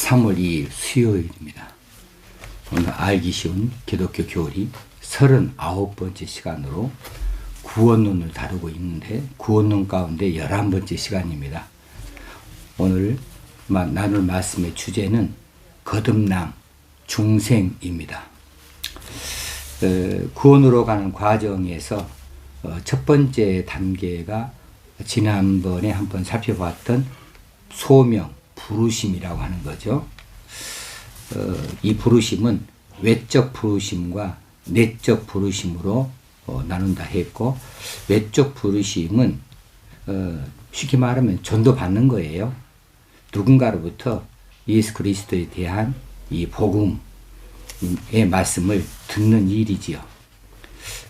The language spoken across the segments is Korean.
3월 2일 수요일입니다. 오늘 알기 쉬운 기독교 교리 39번째 시간으로 구원론을 다루고 있는데 구원론 가운데 11번째 시간입니다. 오늘 나눌 말씀의 주제는 거듭남, 중생입니다. 구원으로 가는 과정에서 첫 번째 단계가 지난번에 한번 살펴봤던 소명, 부르심이라고 하는 거죠. 이 부르심은 외적 부르심과 내적 부르심으로 나눈다 했고, 외적 부르심은 쉽게 말하면 전도받는 거예요. 누군가로부터 예수 그리스도에 대한 이 복음의 말씀을 듣는 일이지요.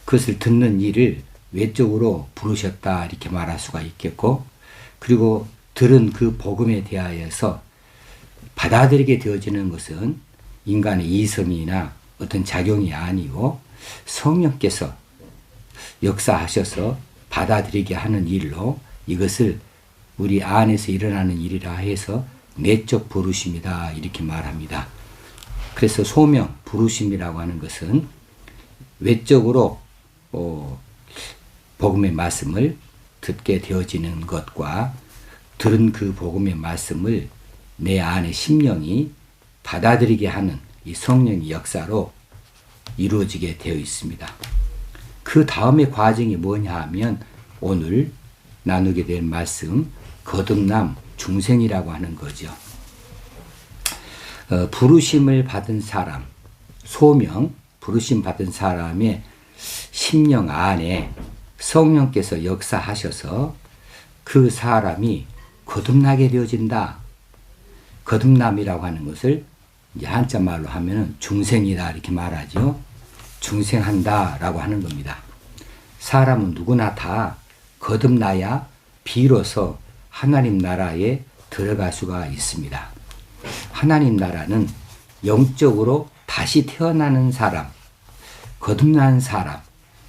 그것을 듣는 일을 외적으로 부르셨다 이렇게 말할 수가 있겠고, 그리고 들은 그 복음에 대하여서 받아들이게 되어지는 것은 인간의 이성이나 어떤 작용이 아니고 성령께서 역사하셔서 받아들이게 하는 일로 이것을 우리 안에서 일어나는 일이라 해서 내적 부르심이다 이렇게 말합니다. 그래서 소명, 부르심이라고 하는 것은 외적으로 복음의 말씀을 듣게 되어지는 것과 들은 그 복음의 말씀을 내 안의 심령이 받아들이게 하는 이 성령의 역사로 이루어지게 되어 있습니다. 그 다음의 과정이 뭐냐 하면 오늘 나누게 될 말씀 거듭남, 중생이라고 하는 거죠. 부르심을 받은 사람, 소명, 부르심 받은 사람의 심령 안에 성령께서 역사하셔서 그 사람이 거듭나게 되어진다. 거듭남이라고 하는 것을 이제 한자 말로 하면은 중생이다 이렇게 말하죠. 중생한다라고 하는 겁니다. 사람은 누구나 다 거듭나야 비로소 하나님 나라에 들어갈 수가 있습니다. 하나님 나라는 영적으로 다시 태어나는 사람, 거듭난 사람,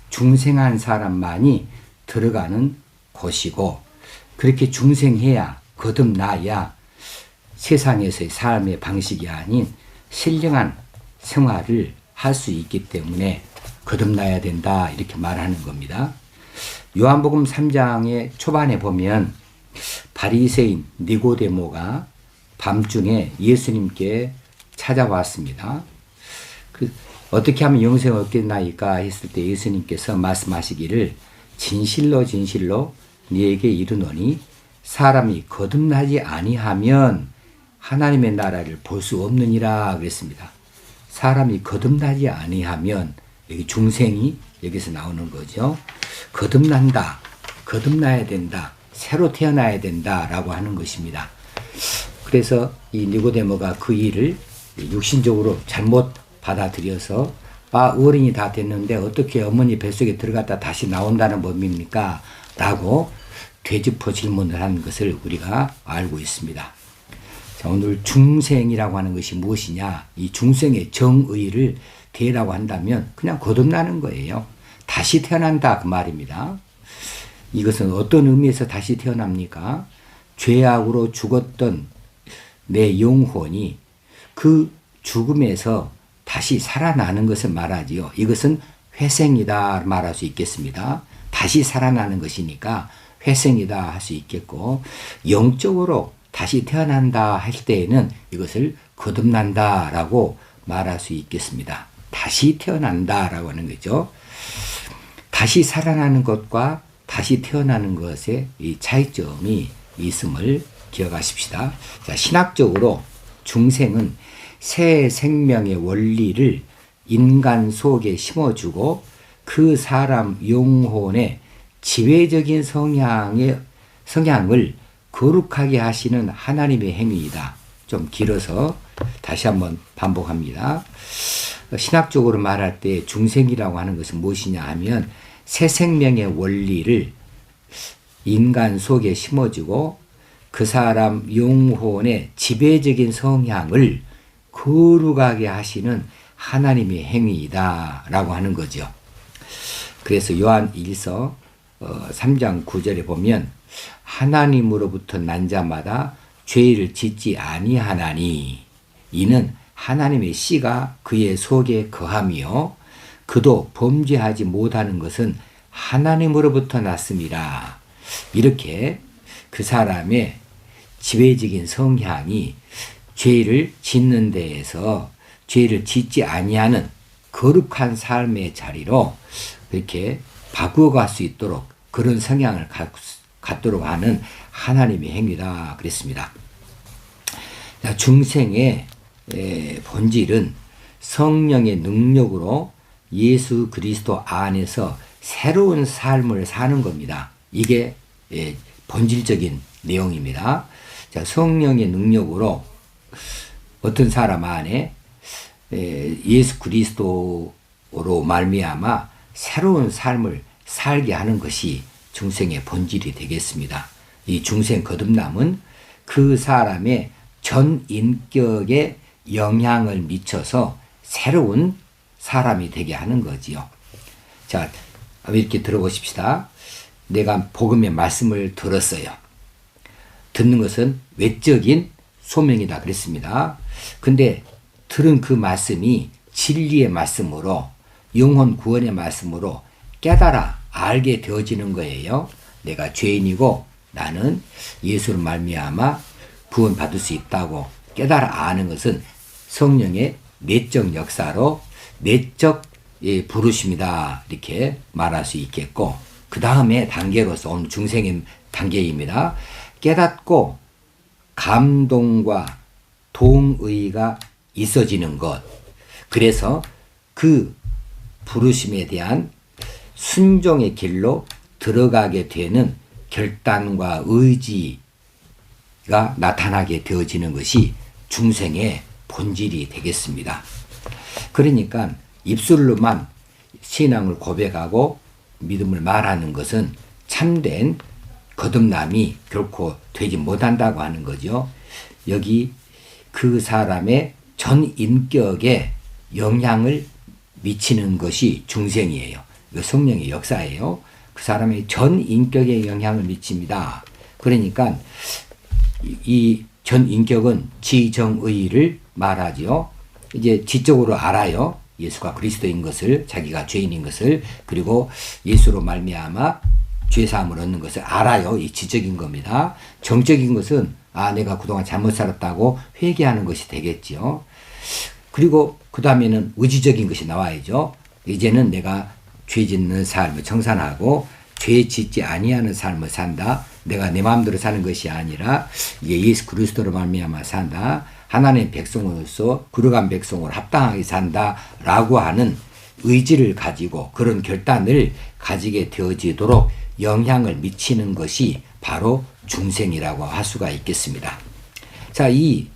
중생한 사람만이 들어가는 곳이고, 그렇게 중생해야, 거듭나야 세상에서의 삶의 방식이 아닌 신령한 생활을 할 수 있기 때문에 거듭나야 된다 이렇게 말하는 겁니다. 요한복음 3장의 초반에 보면 바리새인 니고데모가 밤중에 예수님께 찾아왔습니다. 어떻게 하면 영생을 얻겠나이까 했을 때 예수님께서 말씀하시기를 진실로 진실로 네게 이르노니 사람이 거듭나지 아니하면 하나님의 나라를 볼 수 없느니라 그랬습니다. 사람이 거듭나지 아니하면 여기 중생이 여기서 나오는 거죠. 거듭난다, 거듭나야 된다, 새로 태어나야 된다라고 하는 것입니다. 그래서 이 니고데모가 그 일을 육신적으로 잘못 받아들여서 어른이 다 됐는데 어떻게 어머니 뱃속에 들어갔다 다시 나온다는 법입니까? 라고 되짚어 질문을 한 것을 우리가 알고 있습니다. 자, 오늘 중생이라고 하는 것이 무엇이냐? 이 중생의 정의를 대라고 한다면 그냥 거듭나는 거예요. 다시 태어난다 그 말입니다. 이것은 어떤 의미에서 다시 태어납니까? 죄악으로 죽었던 내 영혼이 그 죽음에서 다시 살아나는 것을 말하지요. 이것은 회생이다 말할 수 있겠습니다. 다시 살아나는 것이니까 회생이다 할 수 있겠고, 영적으로 다시 태어난다 할 때에는 이것을 거듭난다 라고 말할 수 있겠습니다. 다시 태어난다 라고 하는 거죠. 다시 살아나는 것과 다시 태어나는 것의 이 차이점이 있음을 기억하십시다. 자, 신학적으로 중생은 새 생명의 원리를 인간 속에 심어주고 그 사람 영혼의 지배적인 성향을 거룩하게 하시는 하나님의 행위이다. 좀 길어서 다시 한번 반복합니다. 신학적으로 말할 때 중생이라고 하는 것은 무엇이냐 하면 새 생명의 원리를 인간 속에 심어주고 그 사람 영혼의 지배적인 성향을 거룩하게 하시는 하나님의 행위이다 라고 하는 거죠. 그래서 요한 1서 3장 9절에 보면 하나님으로부터 난 자마다 죄를 짓지 아니하나니 이는 하나님의 씨가 그의 속에 거함이요 그도 범죄하지 못하는 것은 하나님으로부터 났음이라. 이렇게 그 사람의 지배적인 성향이 죄를 짓는 데에서 죄를 짓지 아니하는 거룩한 삶의 자리로 이렇게 바꾸어갈 수 있도록 그런 성향을 갖도록 하는 하나님의 행위다 그랬습니다. 중생의 본질은 성령의 능력으로 예수 그리스도 안에서 새로운 삶을 사는 겁니다. 이게 본질적인 내용입니다. 성령의 능력으로 어떤 사람 안에 예수 그리스도로 말미암아 새로운 삶을 살게 하는 것이 중생의 본질이 되겠습니다. 이 중생 거듭남은 그 사람의 전 인격에 영향을 미쳐서 새로운 사람이 되게 하는 거지요. 자, 이렇게 들어보십시다. 내가 복음의 말씀을 들었어요. 듣는 것은 외적인 소명이다 그랬습니다. 근데 들은 그 말씀이 진리의 말씀으로 영혼 구원의 말씀으로 깨달아 알게 되어지는 거예요. 내가 죄인이고 나는 예수를 말미암아 구원받을 수 있다고 깨달아 아는 것은 성령의 내적 역사로 내적 부르심이다 이렇게 말할 수 있겠고, 그 다음에 단계로서 오늘 중생의 단계입니다. 깨닫고 감동과 동의가 있어지는 것. 그래서 그 부르심에 대한 순종의 길로 들어가게 되는 결단과 의지가 나타나게 되어지는 것이 중생의 본질이 되겠습니다. 그러니까 입술로만 신앙을 고백하고 믿음을 말하는 것은 참된 거듭남이 결코 되지 못한다고 하는 거죠. 여기 그 사람의 전 인격에 영향을 미치는 것이 중생이에요. 이거 성령의 역사예요. 그 사람의 전 인격에 영향을 미칩니다. 그러니까 이 전 인격은 지정의를 말하지요. 이제 지적으로 알아요. 예수가 그리스도인 것을, 자기가 죄인인 것을, 그리고 예수로 말미암아 죄사함을 얻는 것을 알아요. 이 지적인 겁니다. 정적인 것은 내가 그동안 잘못 살았다고 회개하는 것이 되겠지요. 그리고 그 다음에는 의지적인 것이 나와야죠. 이제는 내가 죄 짓는 삶을 청산하고 죄 짓지 아니하는 삶을 산다. 내가 내 마음대로 사는 것이 아니라 이게 예수 그리스도로 말미암아 산다. 하나님의 백성으로서 거룩한 백성으로 합당하게 산다라고 하는 의지를 가지고 그런 결단을 가지게 되어지도록 영향을 미치는 것이 바로 중생이라고 할 수가 있겠습니다. 자, 이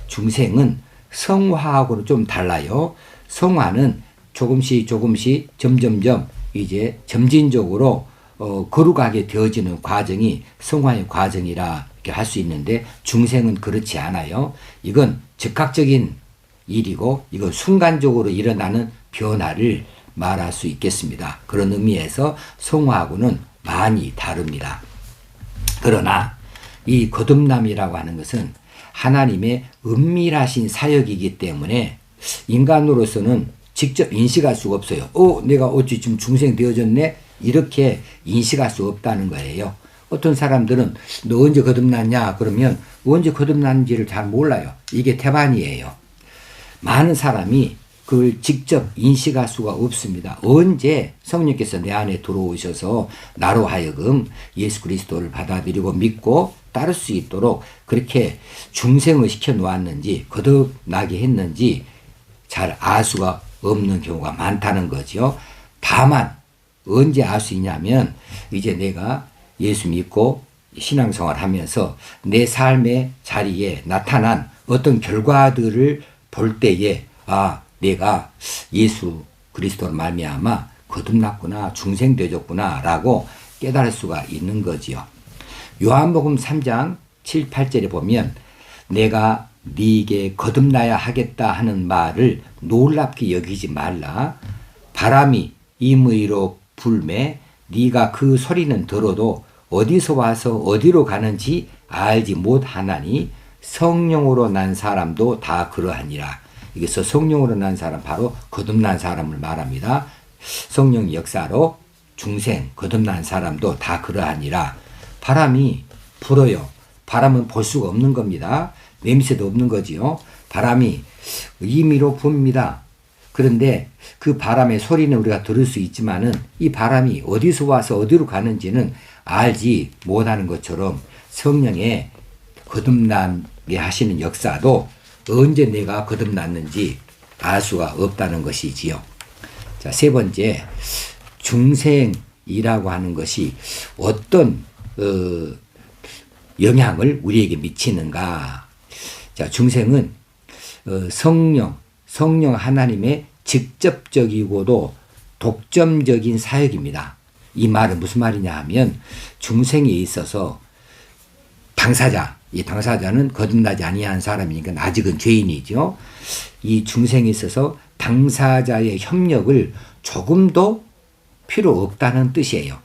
중생은 성화하고는 좀 달라요. 성화는 조금씩 점점점 이제 점진적으로 거룩하게 되어지는 과정이 성화의 과정이라 이렇게 할 수 있는데, 중생은 그렇지 않아요. 이건 즉각적인 일이고 이건 순간적으로 일어나는 변화를 말할 수 있겠습니다. 그런 의미에서 성화하고는 많이 다릅니다. 그러나 이 거듭남이라고 하는 것은 하나님의 은밀하신 사역이기 때문에 인간으로서는 직접 인식할 수가 없어요. 내가 어찌 지금 중생 되어졌네? 이렇게 인식할 수 없다는 거예요. 어떤 사람들은 너 언제 거듭났냐? 그러면 언제 거듭났는지를 잘 몰라요. 이게 태반이에요. 많은 사람이 그걸 직접 인식할 수가 없습니다. 언제 성령께서 내 안에 들어오셔서 나로 하여금 예수 그리스도를 받아들이고 믿고 따를 수 있도록 그렇게 중생을 시켜 놓았는지, 거듭나게 했는지 잘 알 수가 없는 경우가 많다는 거죠. 다만 언제 알 수 있냐면 이제 내가 예수 믿고 신앙생활 하면서 내 삶의 자리에 나타난 어떤 결과들을 볼 때에 내가 예수 그리스도로 말미암아 거듭났구나, 중생되었구나 라고 깨달을 수가 있는 거지요. 요한복음 3장 7, 8절에 보면 내가 네게 거듭나야 하겠다 하는 말을 놀랍게 여기지 말라. 바람이 임의로 불매 네가 그 소리는 들어도 어디서 와서 어디로 가는지 알지 못하나니 성령으로 난 사람도 다 그러하니라. 여기서 성령으로 난 사람 바로 거듭난 사람을 말합니다. 성령 역사로 중생 거듭난 사람도 다 그러하니라. 바람이 불어요. 바람은 볼 수가 없는 겁니다. 냄새도 없는 거지요. 바람이 임의로 붑니다. 그런데 그 바람의 소리는 우리가 들을 수 있지만은 이 바람이 어디서 와서 어디로 가는지는 알지 못하는 것처럼 성령의 거듭나게 하시는 역사도 언제 내가 거듭났는지 알 수가 없다는 것이지요. 자, 세 번째, 중생이라고 하는 것이 어떤 영향을 우리에게 미치는가. 자, 중생은 성령 하나님의 직접적이고도 독점적인 사역입니다. 이 말은 무슨 말이냐 하면 중생에 있어서 이 당사자는 거듭나지 아니한 사람이니까 아직은 죄인이죠. 이 중생에 있어서 당사자의 협력을 조금도 필요 없다는 뜻이에요.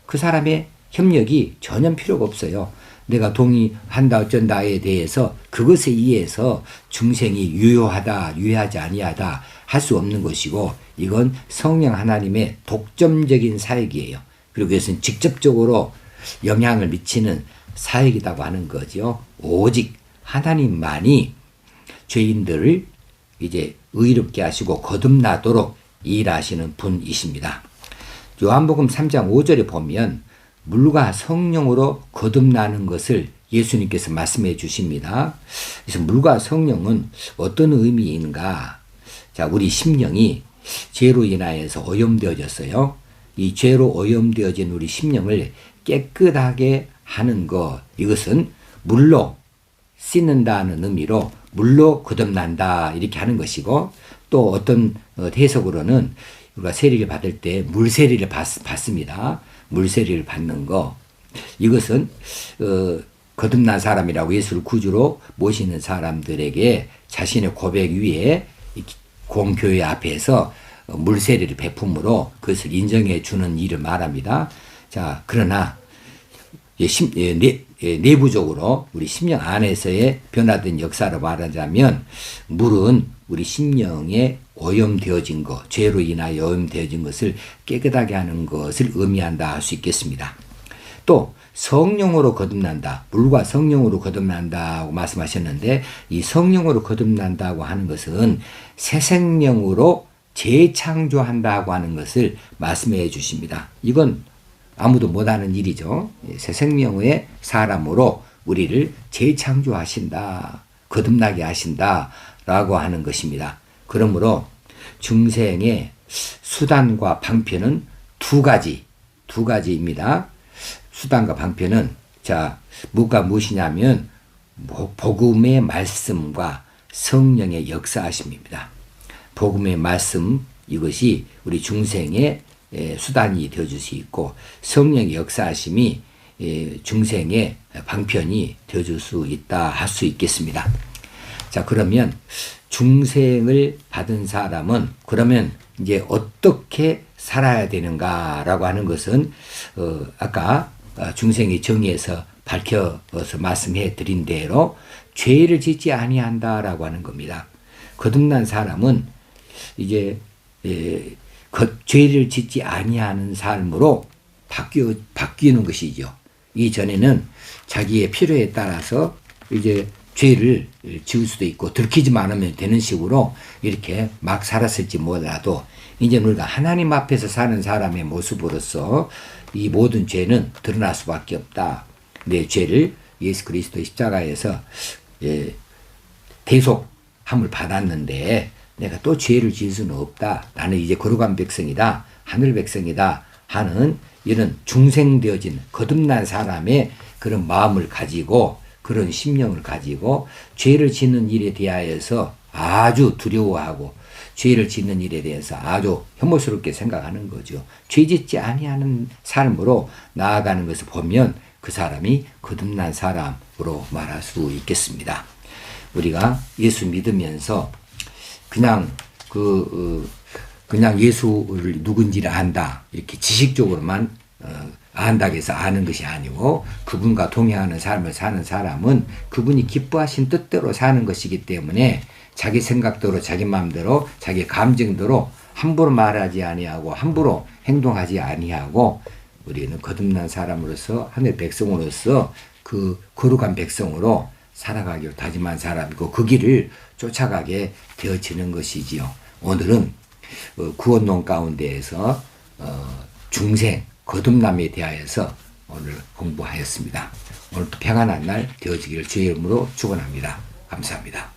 그 사람의 협력이 전혀 필요가 없어요. 내가 동의한다 어쩐다에 대해서 그것에 의해서 중생이 유효하다 유효하지 아니하다 할 수 없는 것이고, 이건 성령 하나님의 독점적인 사역이에요. 그리고 그것은 직접적으로 영향을 미치는 사역이라고 하는 거죠. 오직 하나님만이 죄인들을 이제 의롭게 하시고 거듭나도록 일하시는 분이십니다. 요한복음 3장 5절에 보면 물과 성령으로 거듭나는 것을 예수님께서 말씀해 주십니다. 그래서 물과 성령은 어떤 의미인가? 자, 우리 심령이 죄로 인하여서 오염되어졌어요. 이 죄로 오염되어진 우리 심령을 깨끗하게 하는 것, 이것은 물로 씻는다는 의미로 물로 거듭난다 이렇게 하는 것이고, 또 어떤 해석으로는 우리가 세례를 받을 때 물세례를 받습니다. 물세례를 받는 거, 이것은 거듭난 사람이라고 예수를 구주로 모시는 사람들에게 자신의 고백 위에 공교회 앞에서 물세례를 베품으로 그것을 인정해 주는 일을 말합니다. 자, 그러나 내부적으로 우리 심령 안에서의 변화된 역사를 말하자면 물은 우리 심령에 오염되어진 것, 죄로 인하여 오염되어진 것을 깨끗하게 하는 것을 의미한다 할 수 있겠습니다. 또 성령으로 거듭난다, 물과 성령으로 거듭난다고 말씀하셨는데, 이 성령으로 거듭난다고 하는 것은 새 생명으로 재창조한다고 하는 것을 말씀해 주십니다. 이건 아무도 못하는 일이죠. 새 생명의 사람으로 우리를 재창조하신다, 거듭나게 하신다라고 하는 것입니다. 그러므로 중생의 수단과 방편은 두 가지입니다. 수단과 방편은, 자, 뭐가 무엇이냐면 복음의 말씀과 성령의 역사하심입니다. 복음의 말씀, 이것이 우리 중생의 수단이 되어줄 수 있고, 성령의 역사하심이 중생의 방편이 되어줄 수 있다 할 수 있겠습니다. 자, 그러면 중생을 받은 사람은 그러면 이제 어떻게 살아야 되는가라고 하는 것은 아까 중생의 정의에서 밝혀서 말씀해 드린 대로 죄를 짓지 아니한다라고 하는 겁니다. 거듭난 사람은 이제 죄를 짓지 아니하는 삶으로 바뀌는 것이죠. 이전에는 자기의 필요에 따라서 이제 죄를 지을 수도 있고 들키지만 않으면 되는 식으로 이렇게 막 살았을지 몰라도, 이제 우리가 하나님 앞에서 사는 사람의 모습으로서 이 모든 죄는 드러날 수밖에 없다. 내 죄를 예수 그리스도의 십자가에서 대속함을 받았는데 내가 또 죄를 지을 수는 없다. 나는 이제 거룩한 백성이다, 하늘 백성이다 하는 이런 중생되어진 거듭난 사람의 그런 마음을 가지고, 그런 심령을 가지고 죄를 짓는 일에 대하여서 아주 두려워하고 죄를 짓는 일에 대해서 아주 혐오스럽게 생각하는 거죠. 죄 짓지 아니하는 삶으로 나아가는 것을 보면 그 사람이 거듭난 사람으로 말할 수 있겠습니다. 우리가 예수 믿으면서 그냥 예수를 누군지를 안다, 이렇게 지식적으로만 안다고 해서 아는 것이 아니고 그분과 동행하는 삶을 사는 사람은 그분이 기뻐하신 뜻대로 사는 것이기 때문에 자기 생각대로 자기 마음대로 자기 감정대로 함부로 말하지 아니하고 함부로 행동하지 아니하고 우리는 거듭난 사람으로서 하늘 백성으로서 그 거룩한 백성으로 살아가기로 다짐한 사람이고 그 길을 쫓아가게 되어지는 것이지요. 오늘은 구원론 가운데에서 중생 거듭남에 대하여서 오늘 공부하였습니다. 오늘도 평안한 날 되어지기를 주의 이름으로 축원합니다. 감사합니다.